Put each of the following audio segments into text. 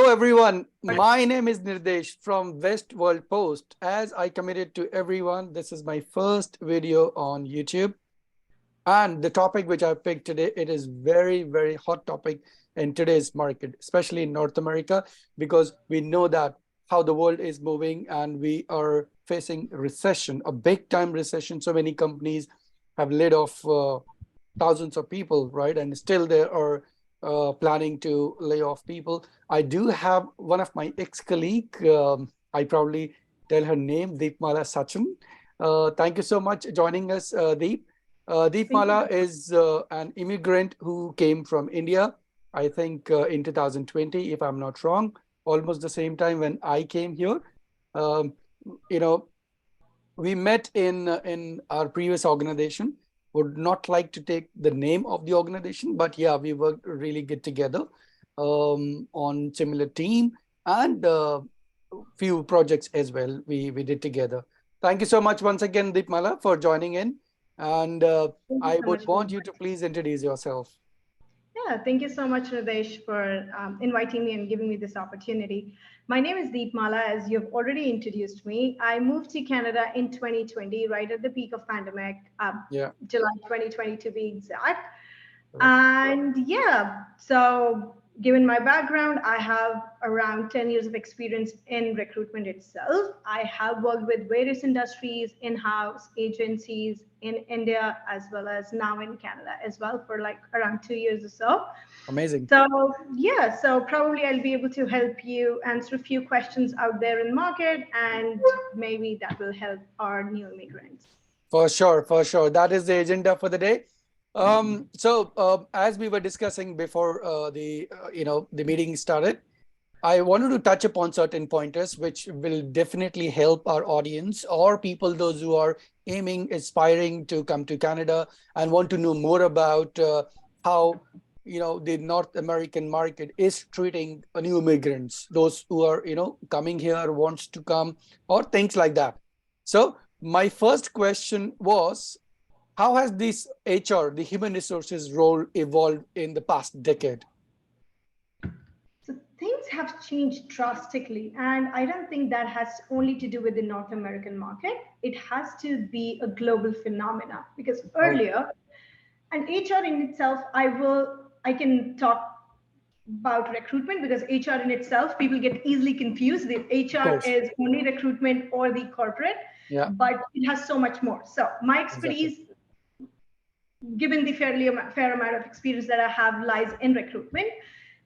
everyone, my name is Nirdesh from West World Post. As I committed to everyone, this is my first video on YouTube. And the topic which I picked today, it is very, very hot topic in today's market, especially in North America, because we know that how the world is moving and we are facing recession, a big time recession. So many companies have laid off thousands of people, right? And still they are planning to lay off people. I do have one of my ex-colleague, I probably tell her name, Deepmala Sachin. Thank you so much joining us, Deep. Deepmala is an immigrant who came from India, I think in 2020, if I'm not wrong, almost the same time when I came here. Um, you know, we met in our previous organization. Would not like to take the name of the organization, but yeah, we worked really good together on similar team and few projects as well we did together. Thank you so much once again, Deepmala, for joining in. And Thank you I so would much for want you to please introduce yourself. Yeah, thank you so much, Radesh, for inviting me and giving me this opportunity. My name is Deepmala, as you've already introduced me. I moved to Canada in 2020, right at the peak of pandemic, Yeah, July 2020 to be exact. correct. And yeah, so given my background, I have around 10 years of experience in recruitment itself. I have worked with various industries, in-house agencies in India, as well as now in Canada as well for like around 2 years or so. Amazing. So yeah, so probably I'll be able to help you answer a few questions out there in market, and maybe that will help our new immigrants. For sure, for sure. That is the agenda for the day. As we were discussing before the meeting started, I wanted to touch upon certain pointers which will definitely help our audience or people, those who are aiming, aspiring to come to Canada and want to know more about how the North American market is treating new immigrants, those who are coming here, wants to come, or things like that. So my first question was, how has this HR, the human resources role, evolved in the past decade? So things have changed drastically, and I don't think that has only to do with the North American market. It has to be a global phenomena because Oh, earlier, and HR in itself, I can talk about recruitment because HR in itself, people get easily confused. The of HR course. is only recruitment or the corporate, Yeah, but it has so much more. So my exactly. expertise, given the fair amount of experience that I have, lies in recruitment.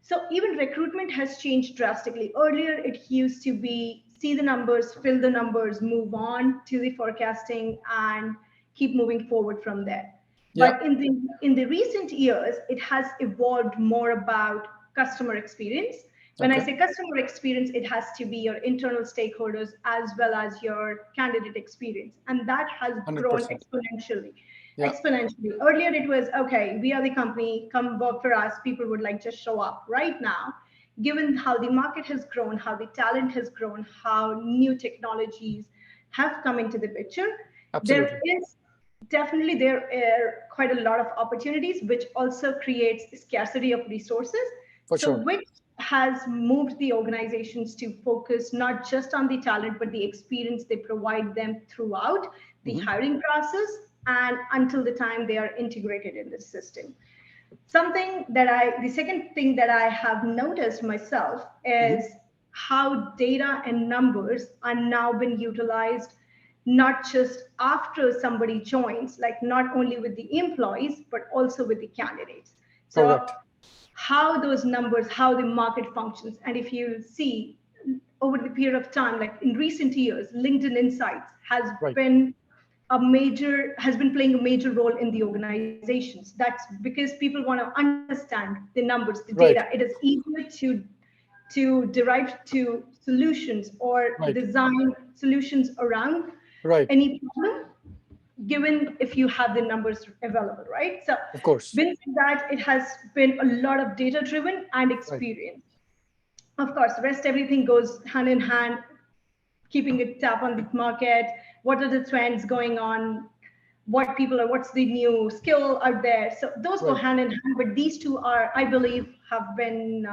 So even recruitment has changed drastically. Earlier, it used to be see the numbers, fill the numbers, move on to the forecasting, and keep moving forward from there. Yeah, But in the recent years, it has evolved more about customer experience. When I okay. say customer experience, it has to be your internal stakeholders as well as your candidate experience, and that has grown 100%. exponentially. Yeah, Earlier it was okay, we are the company, come work for us. People would like just show up. Right now, given how the market has grown, how the talent has grown, how new technologies have come into the picture, there absolutely. is definitely there are quite a lot of opportunities, which also creates scarcity of resources. For So sure. which has moved the organizations to focus not just on the talent but the experience they provide them throughout the Mhm. hiring process and until the time they are integrated in the system. The second thing that I have noticed myself Mhm. is how data and numbers are now being utilized not just after somebody joins, like not only with the employees but also with the candidates. So Correct. how those numbers, how the market functions. And if you see over the period of time, like in recent years, LinkedIn Insights Right. has been playing a major role in the organizations. That's because people want to understand the numbers, the data. It Right. is easier to derive to solutions or Right. design solutions around Right. any problem given if you have the numbers available, right? So Of course. with that, it has been a lot of data driven and Right. experience. Of course, the rest everything goes hand in hand, keeping a tap on the market. What are the trends going on? What's the new skill out there? So those go Right. hand in hand, but these two are, I believe, have been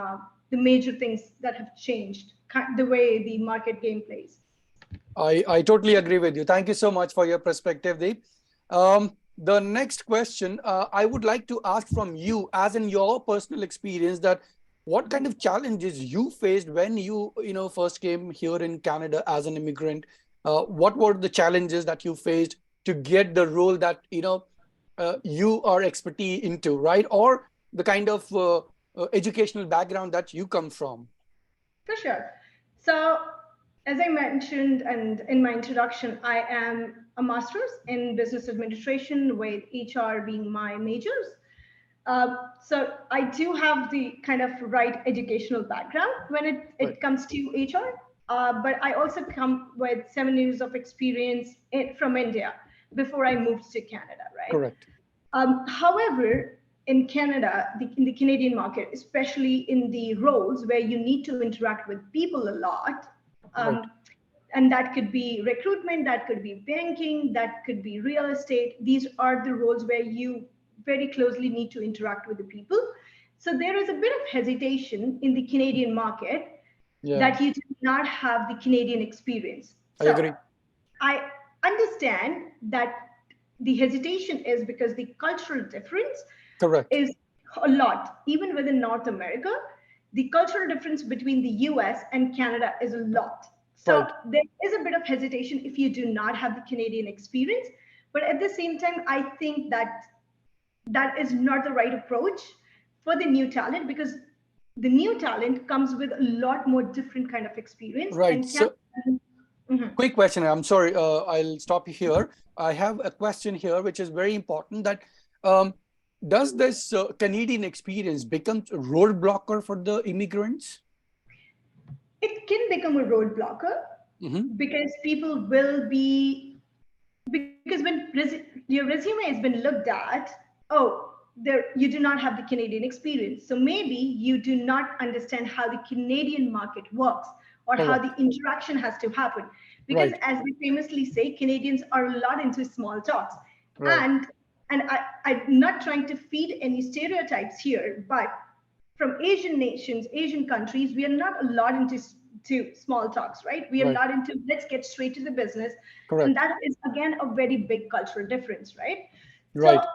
the major things that have changed the way the market game plays. I totally agree with you. Thank you so much for your perspective, Deep. The next question I would like to ask from you, as in your personal experience, that what kind of challenges you faced when you first came here in Canada as an immigrant? What were the challenges that you faced to get the role that you are expertise into, right? Or the kind of educational background that you come from? For sure. So, as I mentioned and in my introduction, I am a master's in business administration with HR being my majors. So I do have the kind of right educational background when Right. it comes to HR. But I also come with 7 years of experience from India before I moved to Canada, right? Correct. However, in Canada, in the Canadian market, especially in the roles where you need to interact with people a lot, Right. um, and that could be recruitment, that could be banking, that could be real estate. These are the roles where you very closely need to interact with the people. So there is a bit of hesitation in the Canadian market Yeah, that you do not have the Canadian experience. I So agree. I understand that the hesitation is because the cultural difference Correct. is a lot. Even within North America, the cultural difference between the US and Canada is a lot. So Right. there is a bit of hesitation if you do not have the Canadian experience. But at the same time, I think that that is not the right approach for the new talent because the new talent comes with a lot more different kind of experience Right. and can. So, Mhm. quick question. I'm sorry. I'll stop you here. I have a question here, which is very important. That um, does this Canadian experience become a roadblocker for the immigrants? It can become a roadblocker Mm-hmm. because people will be because when your resume has been looked at, oh, there you do not have the Canadian experience, so maybe you do not understand how the Canadian market works or how the Correct. interaction has to happen, because Right. as we famously say, Canadians are a lot into small talks. Right. And I'm not trying to feed any stereotypes here, but from Asian nations, Asian countries, we are not a lot into to small talks, right? We are Right. not into let's get straight to the business. And Correct. that is again a very big cultural difference, right? So Right.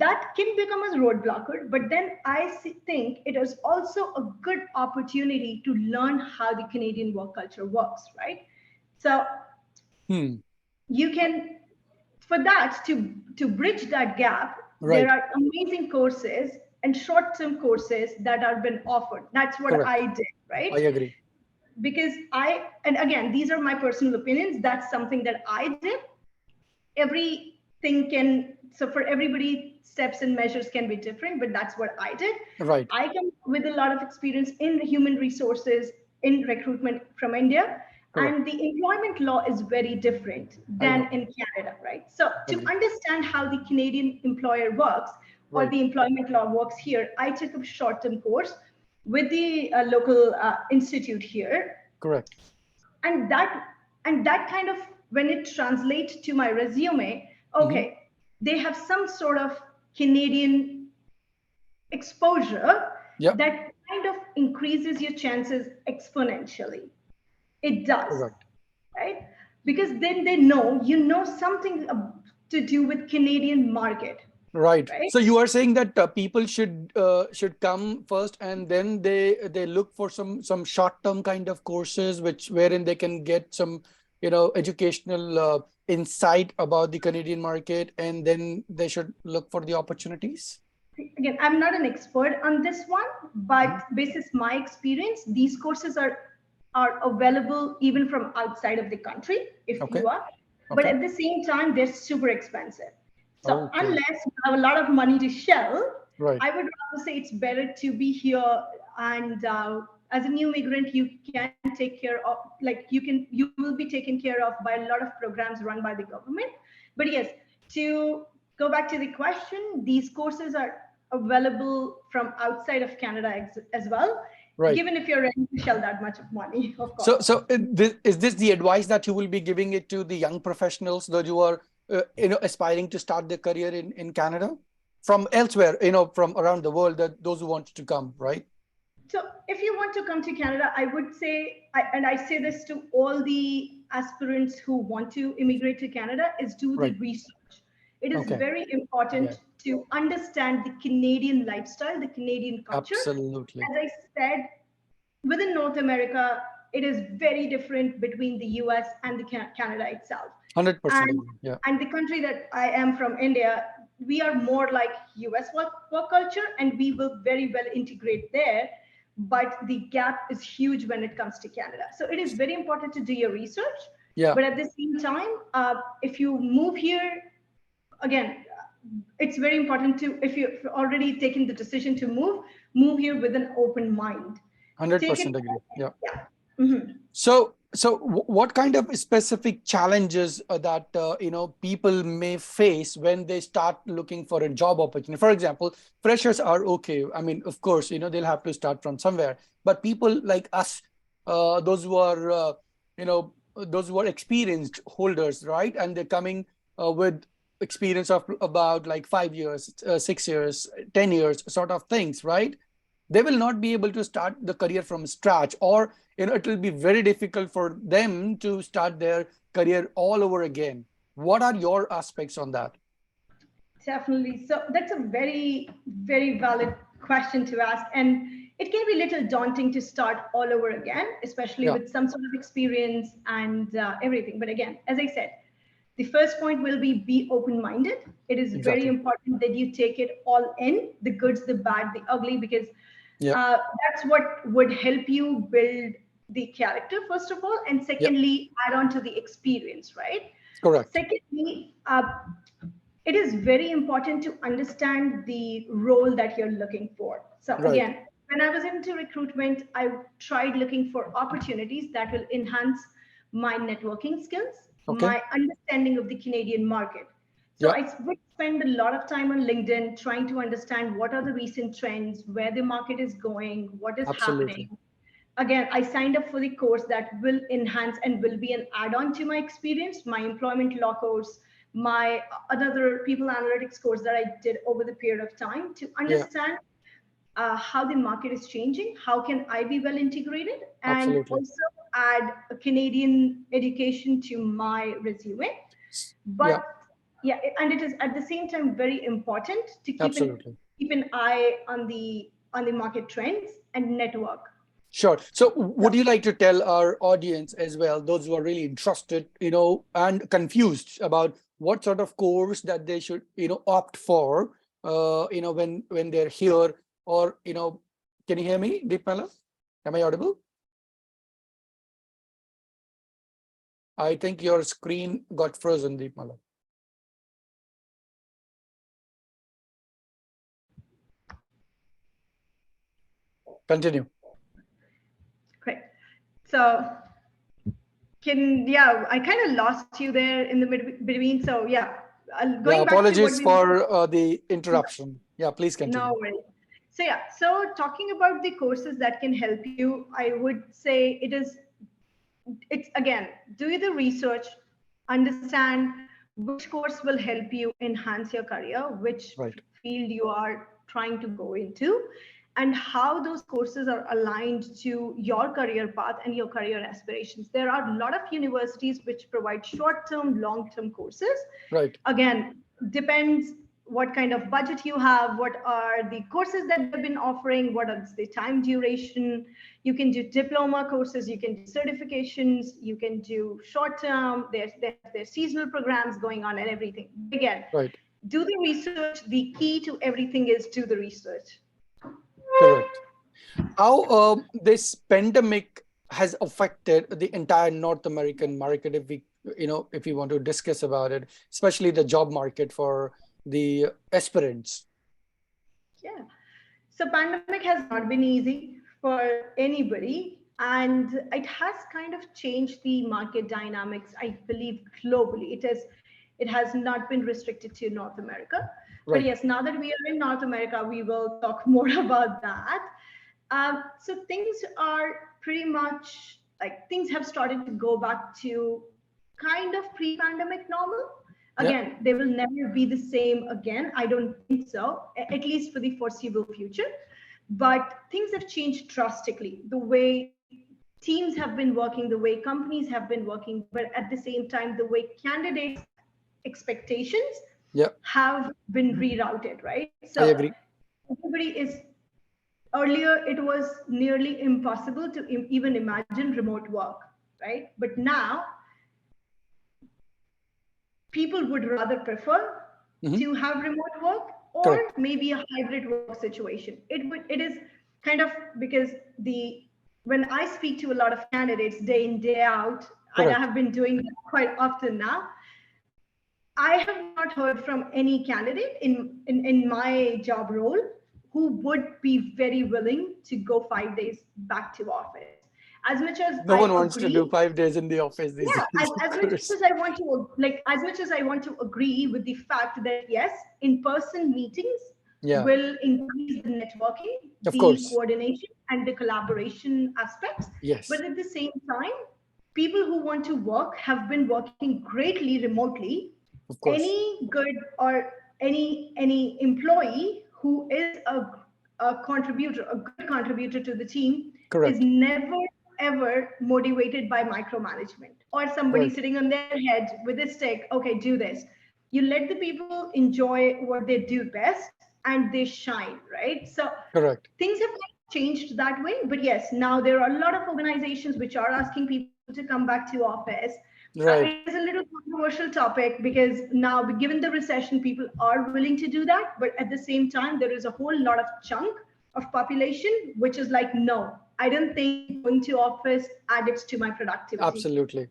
that can become a roadblocker, but then think it is also a good opportunity to learn how the Canadian work culture works, right? So Hmm. you can, for that to bridge that gap, there Right. are amazing courses and short-term courses that are been offered. That's what Correct. I did, I right? agree. Because and again, these are my personal opinions, that's something that I did. Everything can, so for everybody, steps and measures can be different, but that's what I did. Right. I come with a lot of experience in human resources, in recruitment from India, Correct. and the employment law is very different I than know. in Canada, right? So to Agree. understand how the Canadian employer works or Right. the employment law works here, I took a short-term course with the local institute here, Correct. and that kind of, when it translates to my resume, Mm-hmm. okay, they have some sort of Canadian exposure Yep. that kind of increases your chances exponentially. It does, Correct. right? Because then they know you know something to do with Canadian market, Right. right? So you are saying that people should come first, and then they look for some short term kind of courses, which wherein they can get some educational insight about the Canadian market, and then they should look for the opportunities. Again, I'm not an expert on this one, Mhm. but basis my experience, these courses are available even from outside of the country if Okay. you are, but Okay. at the same time, they're super expensive. So Okay. unless you have a lot of money to shell, Right. I would rather say it's better to be here, and as a new migrant, you can take care of, like you will be taken care of by a lot of programs run by the government. But yes, to go back to the question, these courses are available from outside of Canada as well, Right. given if you're ready to shell that much of money, of So, course. is this the advice that you will be giving it to the young professionals that you are, aspiring to start their career in Canada from elsewhere, from around the world, that those who want to come, right? So if you want to come to Canada, I would say, and I say this to all the aspirants who want to immigrate to Canada, is do the Right. research. It is Okay. very Yeah. important to understand the Canadian lifestyle, the Canadian culture. Absolutely. As I said, within North America, it is very different between the US and the Canada itself. 100% And agree. Yeah. and the country that I am from, India, we are more like US work culture, and we will very well integrate there. But the gap is huge when it comes to Canada. So it is very important to do your research. Yeah. But at the same time, if you move here, again, it's very important to, if you've already taken the decision to move here with an open mind. Take it. 100% agree. Yeah. Yeah. Mhm. So what kind of specific challenges that people may face when they start looking for a job opportunity? For example, freshers are okay. I mean, of course, they'll have to start from somewhere. But people like us, those who are those who are experienced holders, right? And they're coming with experience of about like 5 years, 6 years, 10 years, sort of things, right? They will not be able to start the career from scratch, or it will be very difficult for them to start their career all over again. What are your aspects on that? Definitely. So that's a very, very valid question to ask. And it can be a little daunting to start all over again, especially Yeah, with some sort of experience and everything. But again, as I said, the first point will be open minded. It is very exactly. important that you take it all in, the goods, the bad, the ugly, because Yeah, that's what would help you build the character, first of all. And yeah, secondly, add on to the experience, right? correct. Secondly, it is very important to understand the role that you're looking for. So Right. again, when I was into recruitment, I tried looking for opportunities that will enhance my networking skills, Okay. my understanding of the Canadian market. So Yeah, I would spend a lot of time on LinkedIn trying to understand what are the recent trends, where the market is going, what is absolutely. happening. Again, I signed up for the course that will enhance and will be an add-on to my experience, my employment law course, my other people analytics course that I did over the period of time to Yeah, understand how the market is changing, how can I be well integrated, and absolutely. also add a Canadian education to my resume. But Yeah, yeah, and it is at the same time very important to absolutely. keep an eye on the market trends and network. Sure. So So would you like to tell our audience as well, those who are really interested, and confused about what sort of course that they should, opt for, when they're here, or, can you hear me, Deepmala? Am I audible? I think your screen got frozen, Deepmala. Continue. great. So yeah, I kind of lost you there in the between. So yeah, Yeah, going back to what apologies we were. for the interruption. Yeah, please No continue. worries. So yeah, so talking about the courses that can help you, I would say it's again, do the research, understand which course will help you enhance your career, which Right. field you are trying to go into, and how those courses are aligned to your career path and your career aspirations. There are a lot of universities which provide short term, long term courses. Right. Again, depends what kind of budget you have, what are the courses that they've been offering, what is the time duration. You can do diploma courses, you can do certifications, you can do short term, there's seasonal programs going on and everything. But again, Right. do the research. The key to everything is do the research. Correct. How this pandemic has affected the entire North American market, if we, if you want to discuss about it, especially the job market for the aspirants. Yeah. So pandemic has not been easy for anybody, and it has kind of changed the market dynamics, I believe, globally. It has not been restricted to North America. But Right. yes, now that we are in North America, we will talk more about that. So things are pretty much like things have started to go back to kind of pre-pandemic normal. Yeah. Again, they will never be the same again. I don't think so, at least for the foreseeable future. but things have changed drastically. The way teams have been working, the way companies have been working, but at the same time, the way candidates' expectations Yeah, have been rerouted, right? I So agree. everybody is earlier, it was nearly impossible to even imagine remote work, right? But now people would rather prefer Hmm. to have remote work or Correct. maybe a hybrid work situation. It is kind of because the when I speak to a lot of candidates day in day out, and I Correct. have been doing that quite often now, I have not heard from any candidate in my job role who would be very willing to go 5 days back to office. As much as No I one wants to do agree, 5 days in the office these yeah, days, of as much as course. I want to as much as I want to agree with the fact that yes, in-person meetings Yeah, will increase the networking, of the course. coordination, and the collaboration aspects, but Yes, at the same time, people who want to work have been working greatly remotely. of course. Any good or any employee who is a contributor, a good contributor to the team, is Correct. never ever motivated by micromanagement or somebody Right. sitting on their head with a stick. Okay, do this. You let the people enjoy what they do best and they shine, right? So Correct. things have kind of changed that way. But yes, now there are a lot of organizations which are asking people to come back to office. It Right. is a little controversial topic because now, given the recession, people are willing to do that. But at the same time, there is a whole lot of chunk of population which is like, no, I don't think going to office adds to my productivity. Absolutely.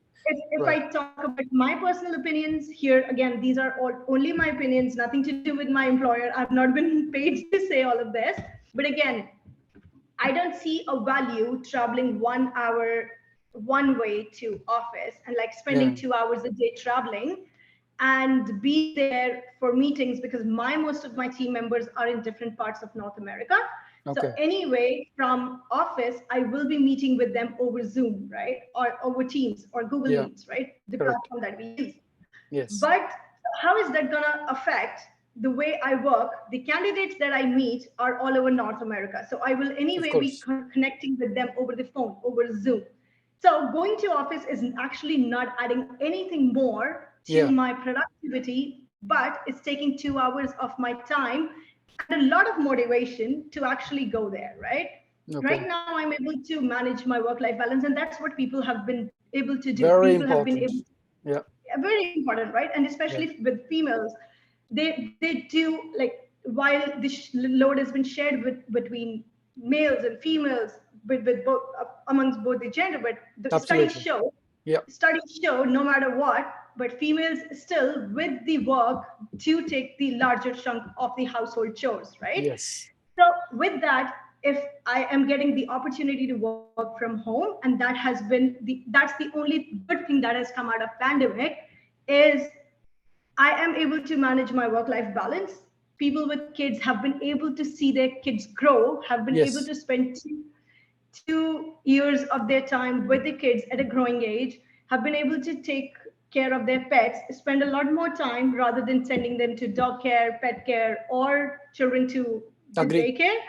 If Right. I talk about my personal opinions here, again, these are all only my opinions, nothing to do with my employer. I've not been paid to say all of this. But again, I don't see a value traveling 1 hour one way to office and like Yeah. spending 2 hours a day traveling and be there for meetings because my most of my team members are in different parts of North America. So Okay. anyway, from office, I will be meeting with them over Zoom, right? Or over Teams or Google Yeah. Meets, right? The Correct. platform that we use. Yes. But how is that going to affect the way I work? The candidates that I meet are all over North America. So I will Of anyway be course. connecting with them over the phone, over Zoom. So going to office is actually not adding anything more to Yeah. my productivity, but it's taking 2 hours of my time and a lot of motivation to actually go there, right? Okay. Right now, I'm able to manage my work life balance, and that's what people have been able to do. Very People have been important. able Yeah. very important, right? And Yeah. especially with females, they do like while this load has been shared between males and females with both amongst both the gender, but the Absolutely. Yeah. studies show no matter what, but females still with the work to take the larger chunk of the household chores, right? Yes. So with that, if I am getting the opportunity to work from home, and that has been that's the only good thing that has come out of pandemic, is I am able to manage my work-life balance. People with kids have been able to see their kids grow, have been able Yes. to spend 2 years of their time with the kids at a growing age, have been able to take care of their pets, spend a lot more time rather than sending them to dog care, pet care, or children to the Agree. daycare.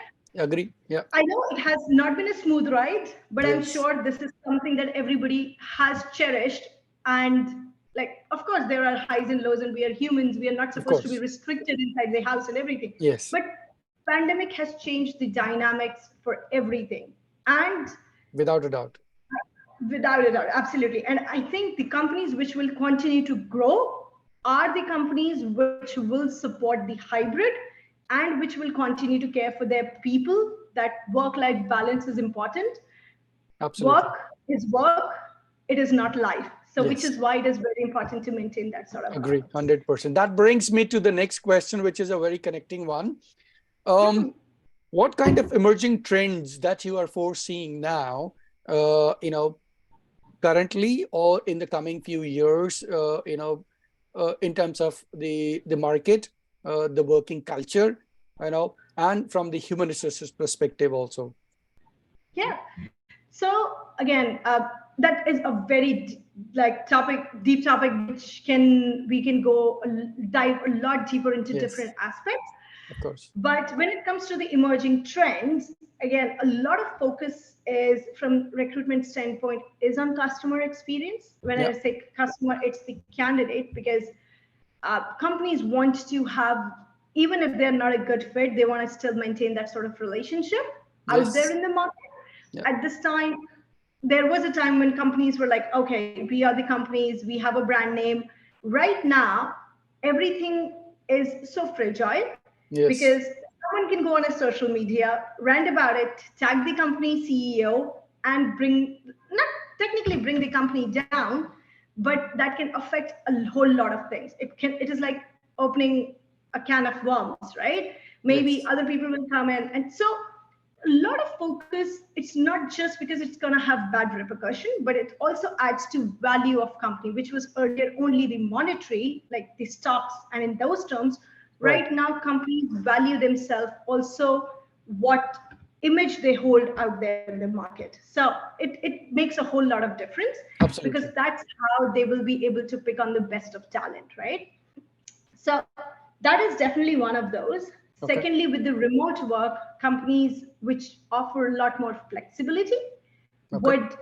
Agree. Yeah. I know it has not been a smooth ride, but I'm Yes. sure this is something that everybody has cherished. And like, of course, there are highs and lows, and we are humans. We are not Of supposed to be course. restricted inside the house and everything. Yes. But pandemic has changed the dynamics for everything. And Without a doubt. without a doubt, absolutely. And I think the companies which will continue to grow are the companies which will support the hybrid and which will continue to care for their people, that work life balance is important. Absolutely. Work is work, it is not life. So, which Yes. is why it is very important to maintain that sort of Agree. balance. 100%. That brings me to the next question, which is a very connecting one. Hmm. What kind of emerging trends that you are foreseeing now, currently or in the coming few years, in terms of the market, the working culture, and from the human resources perspective also. Yeah. So again, that is a very deep topic, which can we can go dive a lot deeper into Yes. different aspects. Of course. But when it comes to the emerging trends, again, a lot of focus is from recruitment standpoint is on customer experience. When Yeah. I say customer, it's the candidate, because companies want to have, even if they're not a good fit, they want to still maintain that sort of relationship out there Yes. in the market. Yeah. At this time, there was a time when companies were like, okay, we are the companies, we have a brand name. Right now, everything is so fragile Yes. because someone can go on a social media, rant about it, tag the company CEO, and not technically bring the company down, but that can affect a whole lot of things. It is like opening a can of worms, right? Maybe Yes. other people will come in. And so a lot of focus, it's not just because it's going to have bad repercussion, but it also adds to value of company, which was earlier only the monetary, like the stocks, and in those terms, Right. right now companies value themselves also, what image they hold out there in the market. So it makes a whole lot of difference, because Absolutely. that's how they will be able to pick on the best of talent, right? So that is definitely one of those. Okay. Secondly, with the remote work, companies which offer a lot more flexibility Okay. would,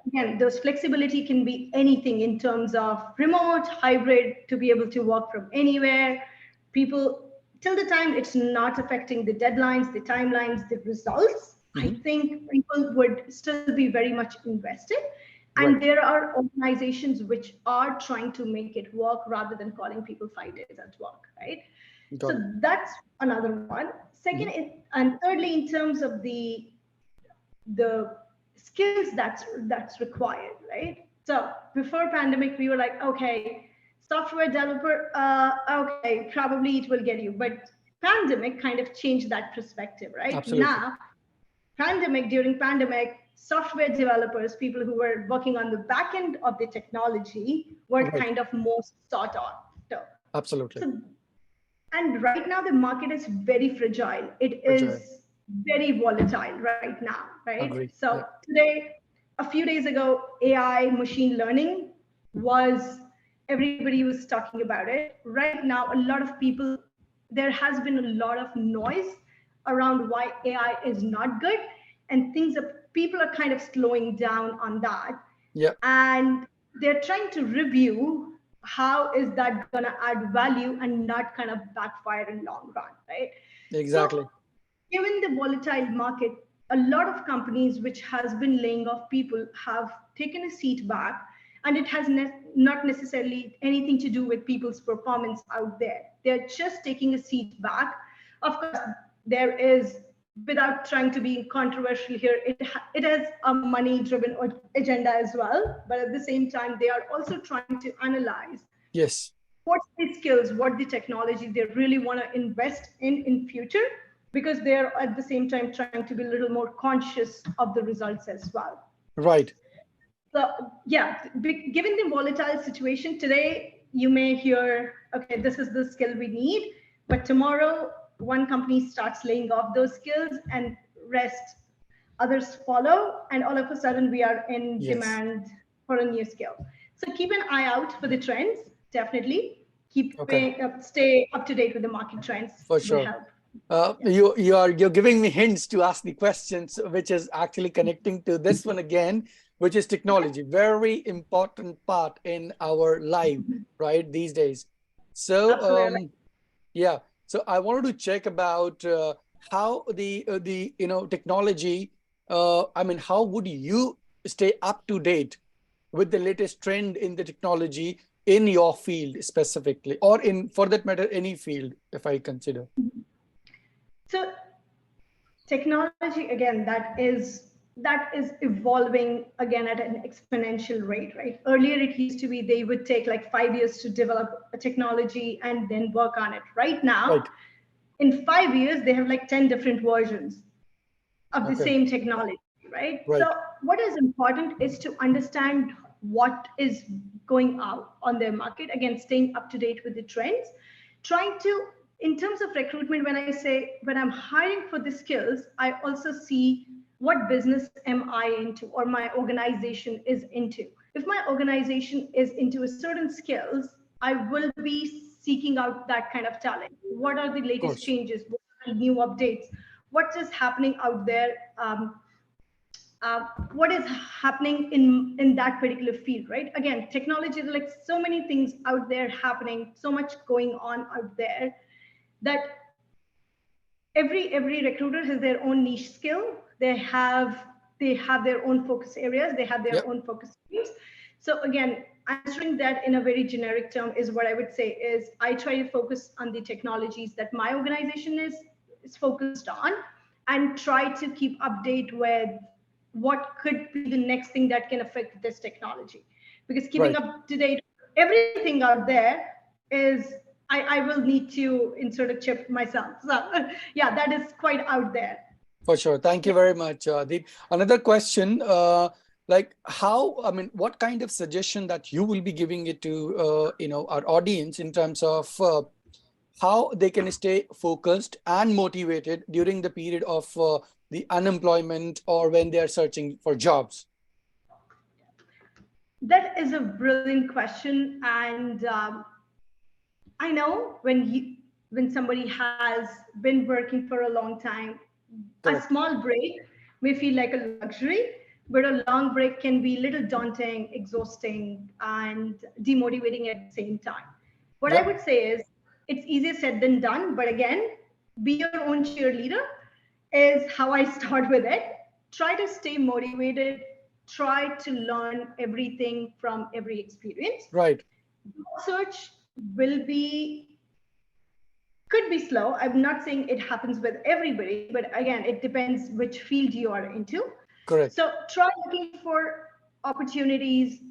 again, those flexibility can be anything in terms of remote, hybrid, to be able to work from anywhere. People, till the time it's not affecting the deadlines, the timelines, the results, I Hmm. think people would still be very much invested. And Right. there are organizations which are trying to make it work rather than calling people 5 days at work, right? So Got it. that's another one. Second, Hmm. and thirdly, in terms of the skills that's required, right? So before pandemic, we were like, okay, software developer, okay, probably it will get you. But pandemic kind of changed that perspective, right? Absolutely. Now, during pandemic, software developers, people who were working on the back end of the technology, were Right. kind of most sought after. Absolutely. So, and right now the market is very fragile. It Fragile. is very volatile right now, right? Agree. So Yeah. today, a few days ago, AI, machine learning was, everybody was talking about it. Right now, a lot of people, there has been a lot of noise around why AI is not good, and people are kind of slowing down on that, Yeah. and they're trying to review how is that going to add value and not kind of backfire in long run, right? So Exactly. given the volatile market, a lot of companies which has been laying off people have taken a seat back, and it has not necessarily anything to do with people's performance out there. They're just taking a seat back. Of course, there is, without trying to be controversial here, it has a money driven agenda as well, but at the same time they are also trying to analyze Yes. what the skills, what the technology they really want to invest in future, because they're at the same time trying to be a little more conscious of the results as well. Right. So yeah, given the volatile situation today, you may hear, okay, this is the skill we need, but tomorrow one company starts laying off those skills and rest others follow, and all of a sudden we are in Yes. demand for a new skill. So keep an eye out for the trends. Definitely Okay. stay up to date with the market trends For will sure. help. Yeah, You're giving me hints to ask the questions, which is actually connecting to this one again, which is okay, technology. Very important part in our life, right? These days. So, absolutely. yeah. So I wanted to check about how the technology. I mean, how would you stay up to date with the latest trend in the technology in your field specifically, or in, for that matter, any field, if I consider. So technology, again, that is evolving again at an exponential rate, right? Earlier it used to be they would take like 5 years to develop a technology and then work on it. Right now, Right. in 5 years they have like 10 different versions of the Okay. same technology, right? So Right. what is important is to understand what is going out on their market, again staying up to date with the trends, trying to, in terms of recruitment, when I say when I'm hiring for the skills, I also see what business am I into, or my organization is into. If my organization is into a certain skills, I will be seeking out that kind of talent. What are the Of latest course. changes? new updates, what is happening out there, what is happening in that particular field, right? Again, technology, like so many things out there happening, so much going on out there, that every recruiter has their own niche skill. They have their own focus areas, they have their Yep. own focus teams. So again, answering that in a very generic term is what I would say is I try to focus on the technologies that my organization is focused on, and try to keep update with what could be the next thing that can affect this technology, because keeping Right. up to date everything out there is, I will need to insert a chip myself. So yeah, that is quite out there. For sure. Thank you Yeah. very much, Deep. Another question, like how, I mean, what kind of suggestion that you will be giving it to, our audience in terms of how they can stay focused and motivated during the period of the unemployment or when they are searching for jobs? That is a brilliant question, and I know when somebody has been working for a long time, a Correct. small break may feel like a luxury, but a long break can be a little daunting, exhausting, and demotivating at the same time. What I Yep. would say is it's easier said than done, but again, be your own cheerleader is how I start with it. Try to stay motivated, try to learn everything from every experience. Right. Search will be could be slow. I'm not saying it happens with everybody, but again, it depends which field you are into. Correct. So try looking for opportunities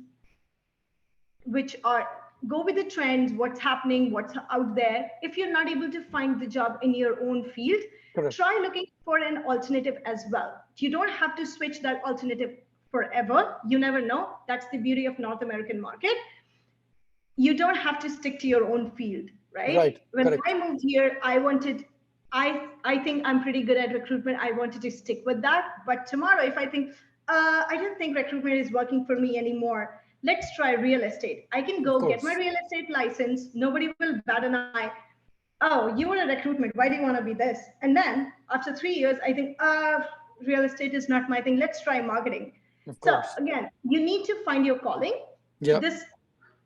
which are go with the trends, what's happening, what's out there. If you're not able to find the job in your own field, Correct. try looking for an alternative as well. You don't have to switch that alternative forever. You never know. That's the beauty of North American market. You don't have to stick to your own field, right? Right. When Correct. I moved here, I think I'm pretty good at recruitment. I wanted to stick with that. But tomorrow, if I think I don't think recruitment is working for me anymore, let's try real estate. I can Of go get my course. real estate license. Nobody will bat an eye. Oh, you want a recruitment? Why do you want to be this? And then after 3 years, I think, real estate is not my thing. Let's try marketing. Of So course. again, you need to find your calling. Yep. This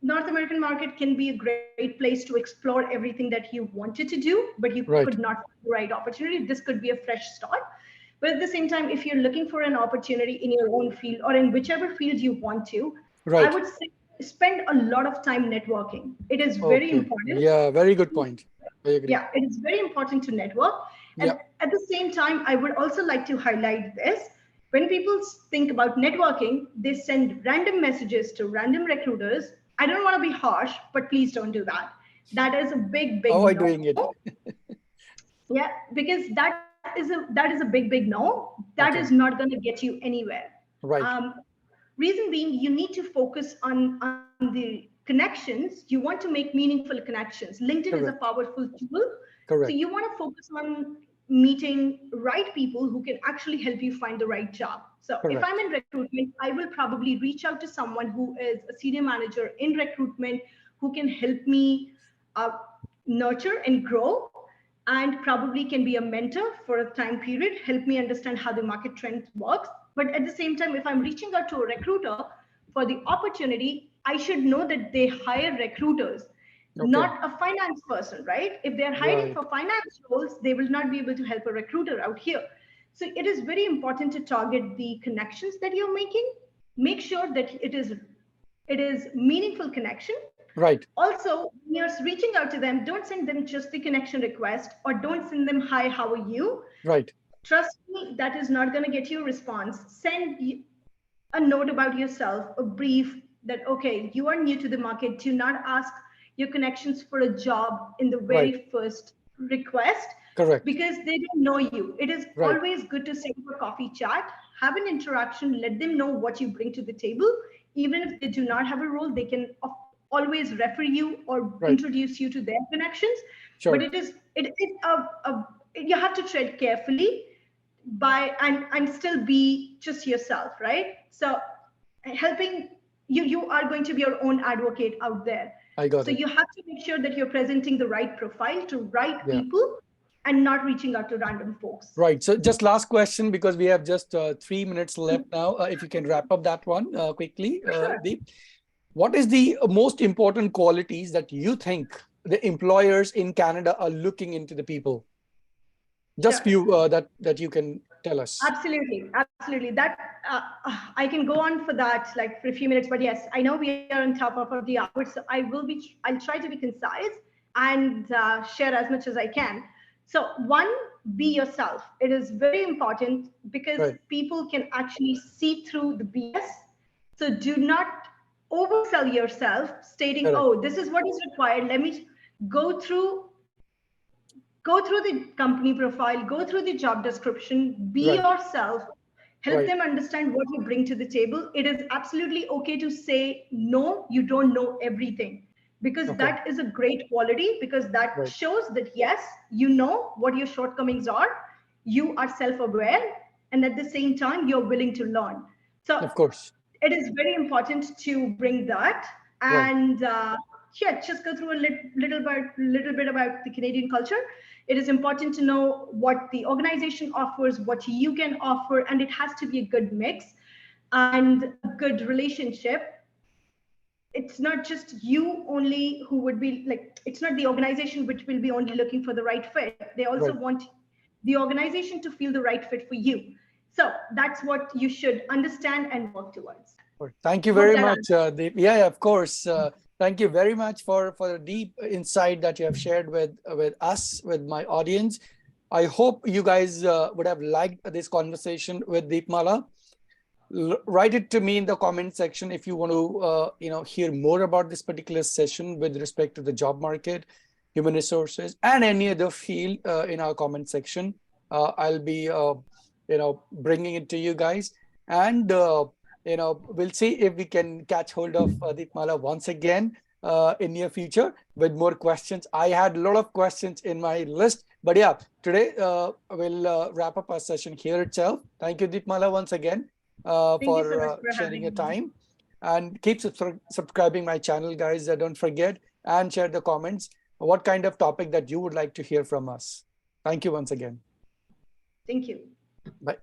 North American market can be a great place to explore everything that you wanted to do, but you could Right. not find the right opportunity. This could be a fresh start. But at the same time, if you're looking for an opportunity in your own field or in whichever field you want to, I Right. would say spend a lot of time networking. It is very Okay. important. Yeah. Very good point. I agree. Yeah, it is very important to network. And Yep. at the same time, I would also like to highlight this. When people think about networking, they send random messages to random recruiters. I don't want to be harsh, but please don't do that. That is a big Avoid no. doing it. Yeah, because that is a big no. That is Okay. not going to get you anywhere. Right. Um, Reason being, you need to focus on the connections. You want to make meaningful connections. LinkedIn is a Correct. powerful tool. So you Correct. want to focus on meeting right people who can actually help you find the right job. So if I'm Correct. in recruitment, I will probably reach out to someone who is a senior manager in recruitment who can help me uh, nurture and grow, and probably can be a mentor for a time period, help me understand how the market trend works. But at the same time, if I'm reaching out to a recruiter for the opportunity, I should know that they hire recruiters, Okay. not a finance person, right? If they're hiring Right. for finance roles, they will not be able to help a recruiter out here. So it is very important to target the connections that you're making. Make sure that it is meaningful connection. Right. Also, when you're reaching out to them, don't send them just the connection request or don't send them, hi, how are you? Right. Trust me, that is not going to get you a response. Send a note about yourself, a brief that, okay, you are new to the market. Do not ask your connections for a job in the Right. very first request Correct. because they don't know you. It is Right. always good to set up a coffee chat, have an interaction, let them know what you bring to the table. Even if they do not have a role, they can always refer you or Right. introduce you to their connections. But Sure. it is you have to tread carefully by and still be just yourself, right? So helping you are going to be your own advocate out there. I got So it. you have to make sure that you're presenting the right profile to right Yeah. people and not reaching out to random folks. Right. So just last question, because we have just 3 minutes left now. If you can wrap up that one quickly, Sure. Deep. What is the most important qualities that you think the employers in Canada are looking into the people? Just Sure. few that you can tell us. Absolutely, absolutely. That I can go on for that like for a few minutes, but yes, I know we are on top of the hour, so I'll try to be concise and share as much as I can. So one, be yourself. It is very important because Right. people can actually see through the BS. So do not oversell yourself, stating, Correct. "Oh, this is what is required. Let me go through." Go through the company profile, go through the job description, be Right. yourself, help Right. them understand what you bring to the table. It is absolutely okay to say, no, you don't know everything, because Okay. that is a great quality, because that Right. shows that, yes, you know what your shortcomings are, you are self aware, and at the same time, you're willing to learn. So Of course. it is very important to bring that. Right. And yeah, just go through a little bit about the Canadian culture. It is important to know what the organization offers, what you can offer, and it has to be a good mix and a good relationship. It's not just you only who would be like, it's not the organization which will be only looking for the right fit. They also Right. want the organization to feel the right fit for you. So that's what you should understand and work towards. Right. Thank you Hope very that much, Deep. Yeah, yeah, of course. Thank you very much for the deep insight that you have shared with us, with my audience. I hope you guys would have liked this conversation with Deepmala. Write it to me in the comment section if you want to hear more about this particular session with respect to the job market, human resources, and any other field in our comment section. I'll be bringing it to you guys, and we'll see if we can catch hold of Deepmala once again in near future with more questions. I had a lot of questions in my list, but yeah, today we'll wrap up our session here itself. Thank you, Deepmala, once again Thank you so for much for sharing your having me. time, and keep subscribing my channel, guys. Don't forget, and share the comments what kind of topic that you would like to hear from us. Thank you once again. Thank you. Bye.